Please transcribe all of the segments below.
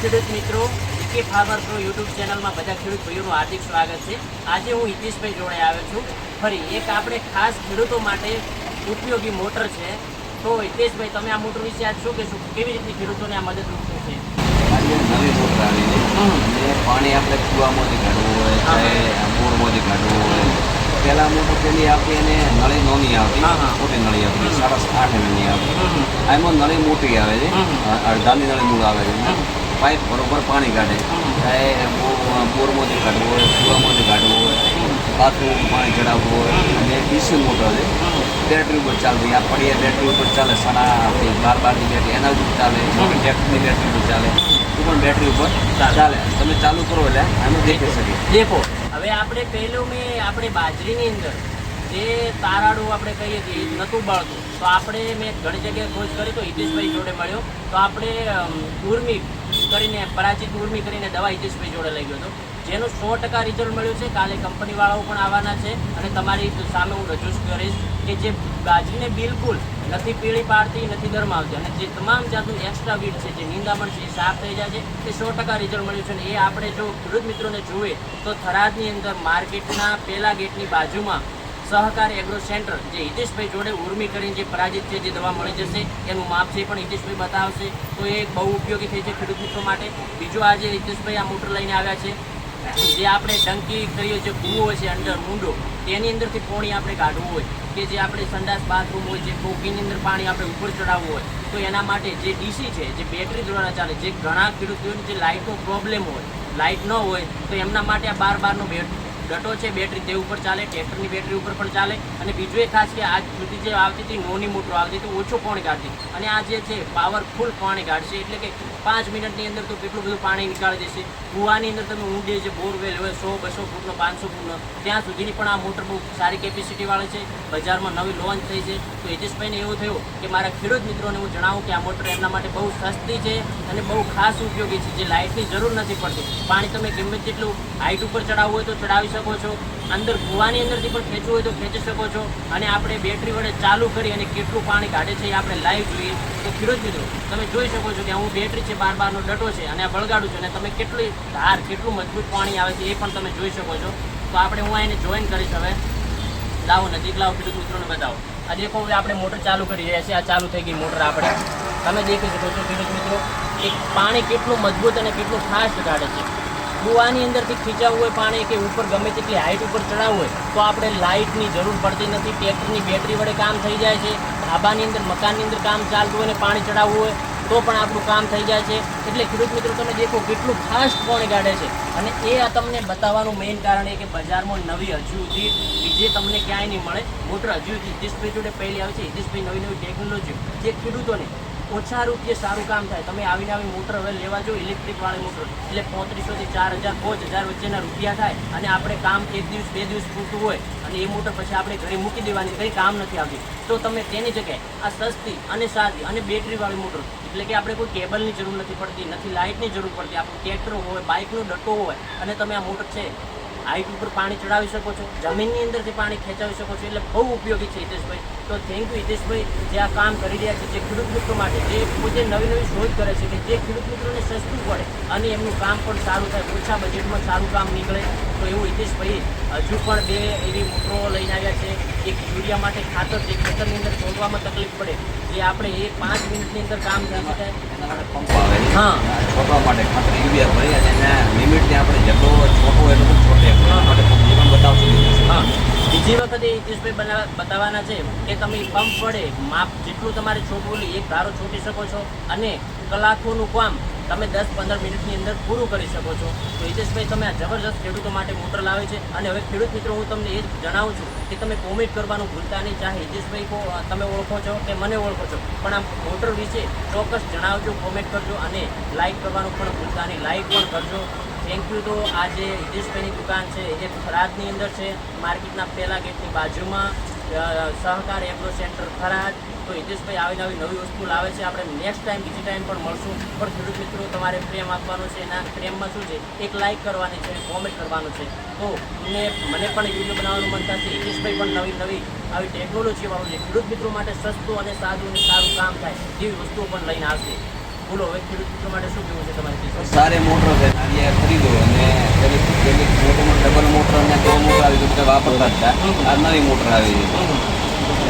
ખેડૂત મિત્રો, કે ફાર્મર પ્રો યુટ્યુબ ચેનલમાં બધા ખેડૂત ભાઈઓનું હાર્દિક સ્વાગત છે। આજે હું હિતેશભાઈ જોડે આવ્યો છું। ફરી એક આપણે ખાસ ખેડૂતો માટે ઉપયોગી મોટર છે। તો હિતેશભાઈ, તમે આ મોટર વિશે આજ શું કહેશો? કેવી રીતે ખેડૂતોને આ મદદરૂપ થશે? નવી મોટર આવી છે અને પાણી આપણે કૂવામાંથી કાઢવું હોય ચાહે બોરમાંથી કાઢવું હોય। પહેલાં મોટર પેલી આપી એને નળી નોની આવતી, મોટી નળી આવતી 8.5 mm આવતી। આમાં નળી મોટી આવે છે, અડધાની નળી મૂળ આવે છે, પાઇપ બરોબર પાણી કાઢે। ચાહે બોરમાંથી કાઢવું હોય, કૂવામાંથી કાઢવું હોય, બાથરૂમ પાણી ચડાવવું હોય। અને ડીસી મોટર છે, બેટરી ઉપર ચાલતી। આ પડીએ બેટરી ઉપર ચાલે, 12ની બેટરી એના ઉપર ચાલે, ટ્રેક્ટરની બેટરી ઉપર ચાલે, એ પણ બેટરી ઉપર ચાલે। તમે ચાલુ કરો એટલે આનું દેખી શકીએ। દેખો, હવે આપણે પહેલું આપણે બાજરીની અંદર જે તારાડું આપણે કહીએ કે નહોતું બળતું, તો આપણે મેં ઘણી જગ્યાએ ખોજ કરી તો હિતેશભાઈ જોડે મળ્યો। તો આપણે ઉર્મી કરીને, પરાજિત ઉર્મી કરીને દવા હિતેશભાઈ જોડે લઈ ગયો હતો, જેનું 100% રિઝલ્ટ મળ્યું છે। કાલે કંપનીવાળાઓ પણ આવવાના છે અને તમારી સામે હું રજૂ કરીશ કે જે બાજરીને બિલકુલ નથી પીળી પાડતી, નથી ગરમાવતી, અને જે તમામ જાતનું એક્સ્ટ્રા વીટ છે, જે નિંદામણ છે, એ સાફ થઈ જાય છે। એ 100% રિઝલ્ટ મળ્યું છે અને એ આપણે જો ખેડૂત મિત્રોને જોઈએ તો થરાદની અંદર માર્કેટના પહેલા ગેટની બાજુમાં સહકાર એગ્રો સેન્ટર, જે હિતેશભાઈ જોડે ઉર્મી કરીને જે પરાજિત છે, જે દવા મળી જશે, એનું માપ છે પણ હિતેશભાઈ બતાવશે। તો એ બહુ ઉપયોગી થઈ છે ખેડૂત મિત્રો માટે। બીજું, આજે હિતેશભાઈ આ મોટર લઈને આવ્યા છે, જે આપણે ડંકી કરીએ, જે કૂવો છે અંદર મૂંડો, તેની અંદરથી પાણી આપણે કાઢવું હોય, કે જે આપણે સંડાસ બાથરૂમ હોય, જે ટોકીની અંદર પાણી આપણે ઉપર ચડાવવું હોય, તો એના માટે જે ડીસી છે, જે બેટરી દ્વારા ચાલે, જે ઘણા ખેડૂતોને જે લાઇટનો પ્રોબ્લેમ હોય, લાઇટ ન હોય, તો એમના માટે આ 12-12નો ડટો છે બેટરી, તે ઉપર ચાલે, ટ્રેક્ટરની બેટરી ઉપર પણ ચાલે। અને બીજું એ ખાસ કે આજ સુધી જે આવતી હતી નોની મોટરો આવતી હતી, ઓછું પાણી કાઢતી, અને આ જે છે પાવરફુલ પાણી કાઢશે, એટલે કે 5 મિનિટની અંદર તો કેટલું બધું પાણી નીકાળી દેશે। કૂવાની અંદર તમે ઊંડે જે બોરવેલ હોય 100-200 ફૂટનો, 500 ફૂટનો, ત્યાં સુધીની પણ આ મોટર બહુ સારી કેપેસિટીવાળી છે। બજારમાં નવી લોન્ચ થઈ છે, તો હિતેશભાઈને એવું થયું કે મારા ખેડૂત મિત્રોને હું જણાવું કે આ મોટર એમના માટે બહુ સસ્તી છે અને બહુ ખાસ ઉપયોગી છે, જે લાઇટની જરૂર નથી પડતી। પાણી તમે ગમે તેટલું હાઇટ ઉપર ચડાવવું હોય તો ચડાવી શકો છો, અંદર કૂવાની અંદરથી પણ ખેંચવું હોય તો ખેંચી શકો છો, અને આપણે બેટરી વડે ચાલુ કરી અને કેટલું પાણી કાઢે છે એ આપણે લાઈવ જોઈએ। તો ખેડૂત મિત્રો, તમે જોઈ શકો છો કે હું બેટરી છે, 12-12નો ડટો છે, અને આ બળગાડું છું, અને તમે કેટલી ધાર, કેટલું મજબૂત પાણી આવે છે એ પણ તમે જોઈ શકો છો। તો આપણે હું એને જોઈન કરીશ। હવે લાવો, નજીક લાવો, ખેડૂત મિત્રોને બતાવો। આ દેખો, હવે આપણે મોટર ચાલુ કરી રહ્યા છીએ, આ ચાલુ થઈ ગઈ મોટર આપણે, તમે દેખી શકો છો ખેડૂત મિત્રો કે પાણી કેટલું મજબૂત અને કેટલું ફાસ્ટ કાઢે છે। કૂવાની અંદરથી ખીચાવવું હોય પાણી, કે ઉપર ગમે તેટલી હાઇટ ઉપર ચડાવવું હોય, તો આપણે લાઇટની જરૂર પડતી નથી, ટ્રેક્ટરની બેટરી વડે કામ થઈ જાય છે। ધાબાની અંદર, મકાનની અંદર કામ ચાલતું હોય ને પાણી ચડાવવું હોય તો પણ આપણું કામ થઈ જાય છે। એટલે ખેડૂત મિત્રો, તમે દેખો કેટલું ફાસ્ટ પાણી કાઢે છે, અને એ આ તમને બતાવવાનું મેઇન કારણ એ કે બજારમાં નવી હજુ સુધી બીજે તમને ક્યાંય નહીં મળે મોટર। હજુ હિતેશભાઈ જોડે પહેલી આવે છે। હિતેશભાઈ નવી ટેકનોલોજી જે ખેડૂતોને ઓછા રૂપિયે સારું કામ થાય। તમે આવી મોટર હવે લેવા જો, ઇલેક્ટ્રિકવાળી મોટર, એટલે 3500થી 4000, 5000 વચ્ચેના રૂપિયા થાય, અને આપણે કામ 1 દિવસ 2 દિવસ પૂરતું હોય, અને એ મોટર પછી આપણે ઘરે મૂકી દેવાની, કંઈ કામ નથી આવતી। તો તમે તેની જગ્યાએ આ સસ્તી અને સાદી અને બેટરીવાળી મોટર, એટલે કે આપણે કોઈ કેબલની જરૂર નથી પડતી, નથી લાઇટની જરૂર પડતી, આપણું ટ્રેક્ટર હોય, બાઇકનો ડટ્ટો હોય, અને તમે આ મોટર છે હાઇટ ઉપર પાણી ચડાવી શકો છો, જમીનની અંદરથી પાણી ખેંચાવી શકો છો, એટલે બહુ ઉપયોગી છે હિતેશભાઈ। તો થેન્ક યુ હિતેશભાઈ, જે આ કામ કરી રહ્યા છે, જે ખેડૂત મિત્રો માટે, જે પોતે નવી શોધ કરે છે, કે જે ખેડૂત મિત્રોને સસ્તું પડે અને એમનું કામ પણ સારું થાય, ઓછા બજેટમાં સારું કામ નીકળે। તો એવું હિતેશભાઈ હજુ પણ 2 એવી મોટરો લઈને આવ્યા છે। એક યુરિયા માટે ખાતર, જે ખેતરની અંદર છોડવામાં તકલીફ પડે, જે આપણે 5 મિનિટની અંદર કામ થઈ શકાય, પંપ આવે છે, હા, છોડવા માટે ખાતર યુરિયા ભરી અને એના લિમિટને આપણે જેટલો છોટો એટલું છોટે માટે પંપ પણ બતાવશું। હા, બીજી વખતે હિતેશભાઈ બતાવવાના છે કે તમે પંપ વડે માપ જેટલું તમારે છોટવું એક ધારો છોટી શકો છો, અને કલાકોનું કામ તમે 10-15 મિનિટની અંદર પૂરું કરી શકો છો। તો હિતેશભાઈ, તમે આ જબરદસ્ત ખેડૂતો માટે મોટર લાવે છે। અને હવે ખેડૂત મિત્રો, હું તમને એ જ જણાવું છું કે તમે કોમેન્ટ કરવાનું ભૂલતા નહીં, ચાહે હિતેશભાઈ તમે ઓળખો છો કે મને ઓળખો છો, પણ આ મોટર વિશે ચોક્કસ જણાવજો, કોમેન્ટ કરજો, અને લાઇક કરવાનું પણ ભૂલતા નહીં, લાઇક પણ કરજો। Thank you. તો આ જે હિતેશભાઈની દુકાન છે એ થરાદની અંદર છે, માર્કેટના પહેલા ગેટની બાજુમાં, સહકાર એગ્રો સેન્ટર થરાદ। તો હિતેશભાઈ આવી નવી વસ્તુ લાવે છે। આપણે નેક્સ્ટ ટાઈમ, બીજી ટાઈમ પણ મળશું, પણ ખેડૂત મિત્રો તમારે પ્રેમ આપવાનો છે। એના પ્રેમમાં શું છે, એક લાઇક કરવાની છે, કોમેન્ટ કરવાનું છે। તો મને પણ વિડીયો બનાવવાનું મન થશે। હિતેશભાઈ પણ નવી આવી ટેકનોલોજીવાળું છે, ખેડૂત મિત્રો માટે સસ્તું અને સાદું અને સારું કામ થાય એવી વસ્તુઓ પણ લઈને આવશે। બોલો હવે ખેડૂત મિત્રો માટે શું કેવું છે તમારી પાસે? સારી મોટર છે નારિયેળ ખરીદો અને પેલી મોટરમાં ડબલ મોટર અને 2 મોટર આવી તો બધા વાપરતા જ હતા. આ નવી મોટર આવી છે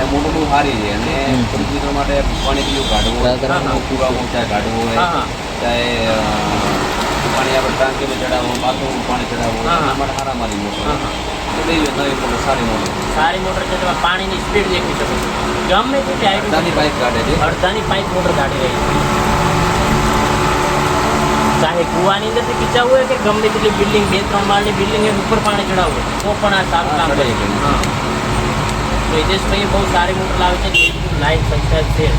એ મોટર બહુ સારી છે અને ખેડૂત મિત્રો માટે પાણી પીવું કાઢવું હોય કુવામાં ચાહે કાઢવું હોય હા. ચાહે પાણી આપણે ટાંકીમાં ચડાવવું બાથરૂમ પાણી ચડાવવું એના માટે સારા મારી મોટર તો લઈ લો નવી મોટર સારી મોટર સારી મોટર છે તેમાં પાણીની સ્પીડ દેખી શકો છો. ગમે તેટલી અડધાની પાઇપ કાઢે છે અડધાની પાઇપ મોટર કાઢી રહી છે. ચાહે કુવાની અંદરથી ખીચાવવું હોય કે ગમે તેટલી બિલ્ડિંગ 2-3 માળની બિલ્ડિંગ ઉપર પાણી ચડાવવું હોય તો પણ આ સારું કામ કરે છે. ચડાવી હા તો હિતેશભાઈએ બહુ સારી મોટર લાવી છે. Like subscribe share